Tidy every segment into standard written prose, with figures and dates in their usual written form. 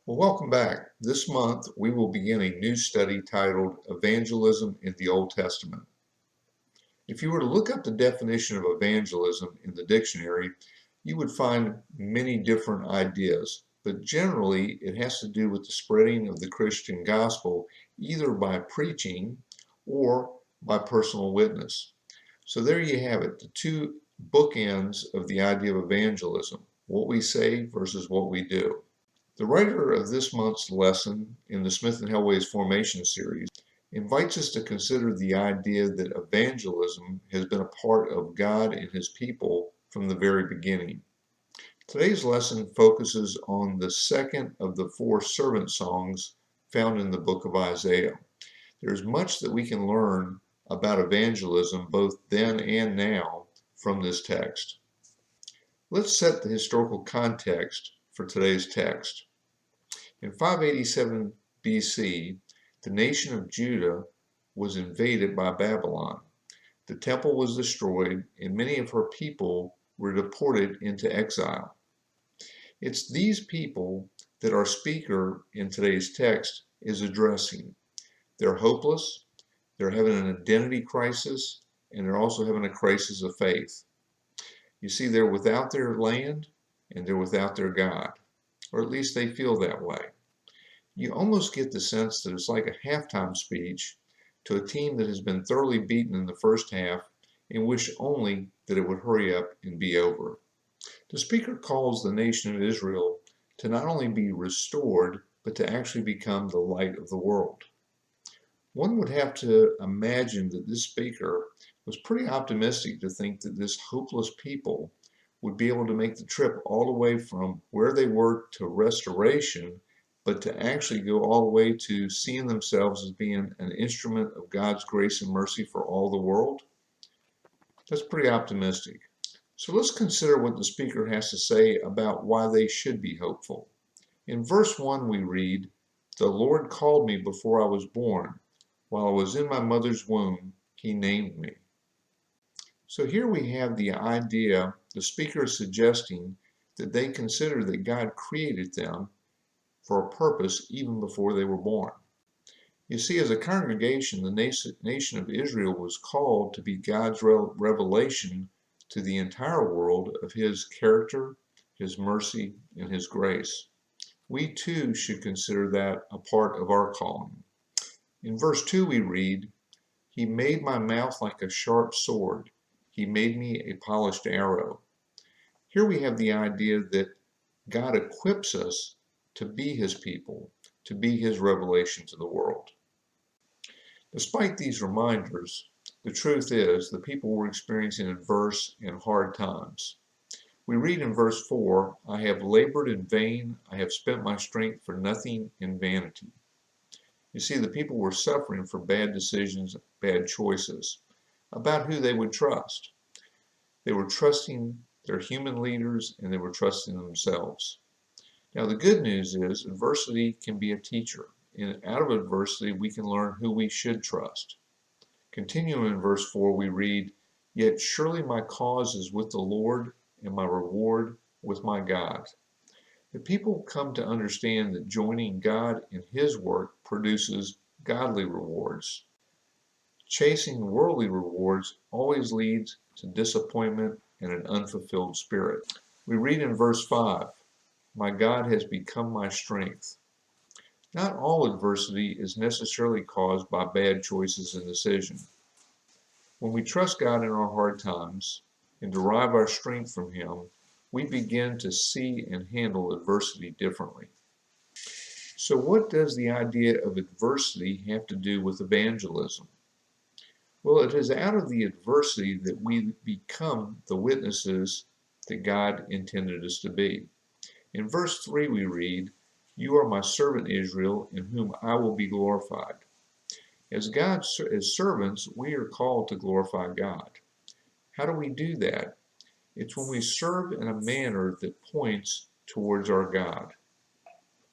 Well, welcome back. This month we will begin a new study titled Evangelism in the Old Testament. If you were to look up the definition of evangelism in the dictionary, you would find many different ideas, but generally it has to do with the spreading of the Christian gospel either by preaching or by personal witness. So there you have it, the two bookends of the idea of evangelism, what we say versus what we do. The writer of this month's lesson in the Smith and Helway's Formation series invites us to consider the idea that evangelism has been a part of God and His people from the very beginning. Today's lesson focuses on the second of the four servant songs found in the book of Isaiah. There's much that we can learn about evangelism both then and now from this text. Let's set the historical context for today's text. In 587 BC, the nation of Judah was invaded by Babylon. The temple was destroyed, and many of her people were deported into exile. It's these people that our speaker in today's text is addressing. They're hopeless, they're having an identity crisis, and they're also having a crisis of faith. You see, they're without their land and they're without their God, or at least they feel that way. You almost get the sense that it's like a halftime speech to a team that has been thoroughly beaten in the first half and wish only that it would hurry up and be over. The speaker calls the nation of Israel to not only be restored, but to actually become the light of the world. One would have to imagine that this speaker was pretty optimistic to think that this hopeless people would be able to make the trip all the way from where they were to restoration, but to actually go all the way to seeing themselves as being an instrument of God's grace and mercy for all the world. That's pretty optimistic. So let's consider what the speaker has to say about why they should be hopeful. In verse 1 we read, "The Lord called me before I was born. While I was in my mother's womb, He named me." So here we have the idea, the speaker is suggesting that they consider that God created them for a purpose even before they were born. You see, as a congregation, the nation of Israel was called to be God's revelation to the entire world of His character, His mercy, and His grace. We too should consider that a part of our calling. In verse 2 we read, "He made my mouth like a sharp sword. He made me a polished arrow." Here we have the idea that God equips us to be His people, to be His revelation to the world. Despite these reminders, the truth is the people were experiencing adverse and hard times. We read in verse 4, "I have labored in vain, I have spent my strength for nothing in vanity." You see, the people were suffering for bad decisions, bad choices about who they would trust. They were trusting their human leaders and they were trusting themselves. Now, the good news is adversity can be a teacher. And out of adversity, we can learn who we should trust. Continuing in verse 4, we read, "Yet surely my cause is with the Lord, and my reward with my God." The people come to understand that joining God in His work produces godly rewards. Chasing worldly rewards always leads to disappointment and an unfulfilled spirit. We read in verse 5, "My God has become my strength." Not all adversity is necessarily caused by bad choices and decisions. When we trust God in our hard times and derive our strength from Him, we begin to see and handle adversity differently. So what does the idea of adversity have to do with evangelism? Well, it is out of the adversity that we become the witnesses that God intended us to be. In verse 3 we read, "You are my servant Israel, in whom I will be glorified." As servants, we are called to glorify God. How do we do that? It's when we serve in a manner that points towards our God.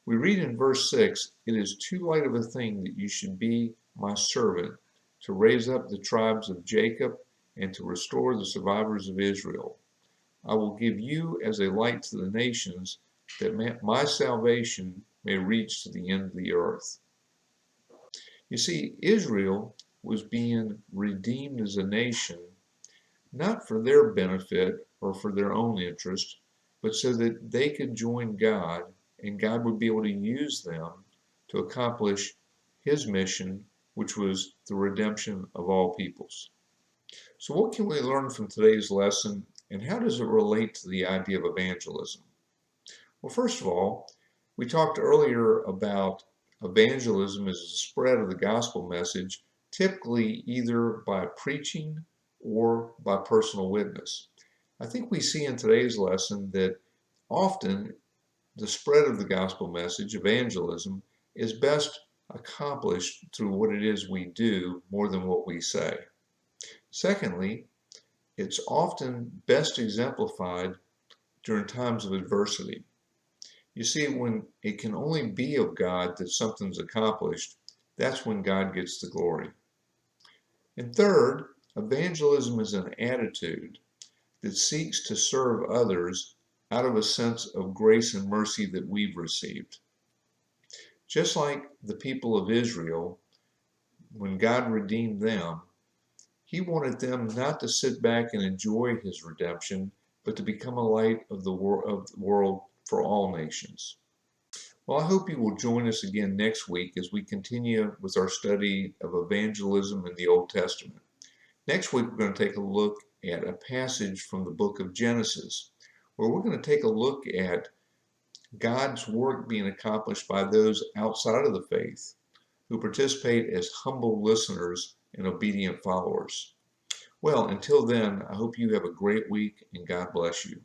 We read in verse 6, "It is too light of a thing that you should be my servant, to raise up the tribes of Jacob and to restore the survivors of Israel. I will give you as a light to the nations, that my salvation may reach to the end of the earth. You see, Israel was being redeemed as a nation, not for their benefit or for their own interest, but so that they could join God and God would be able to use them to accomplish His mission, which was the redemption of all peoples. So, what can we learn from today's lesson, and how does it relate to the idea of evangelism? Well, first of all, we talked earlier about evangelism as the spread of the gospel message, typically either by preaching or by personal witness. I think we see in today's lesson that often the spread of the gospel message, evangelism, is best accomplished through what it is we do more than what we say. Secondly, it's often best exemplified during times of adversity. You see, when it can only be of God that something's accomplished, that's when God gets the glory. And third, evangelism is an attitude that seeks to serve others out of a sense of grace and mercy that we've received. Just like the people of Israel, when God redeemed them, He wanted them not to sit back and enjoy His redemption, but to become a light of the world for all nations. Well, I hope you will join us again next week as we continue with our study of evangelism in the Old Testament. Next week, we're going to take a look at a passage from the book of Genesis, where we're going to take a look at God's work being accomplished by those outside of the faith who participate as humble listeners and obedient followers. Well, until then, I hope you have a great week and God bless you.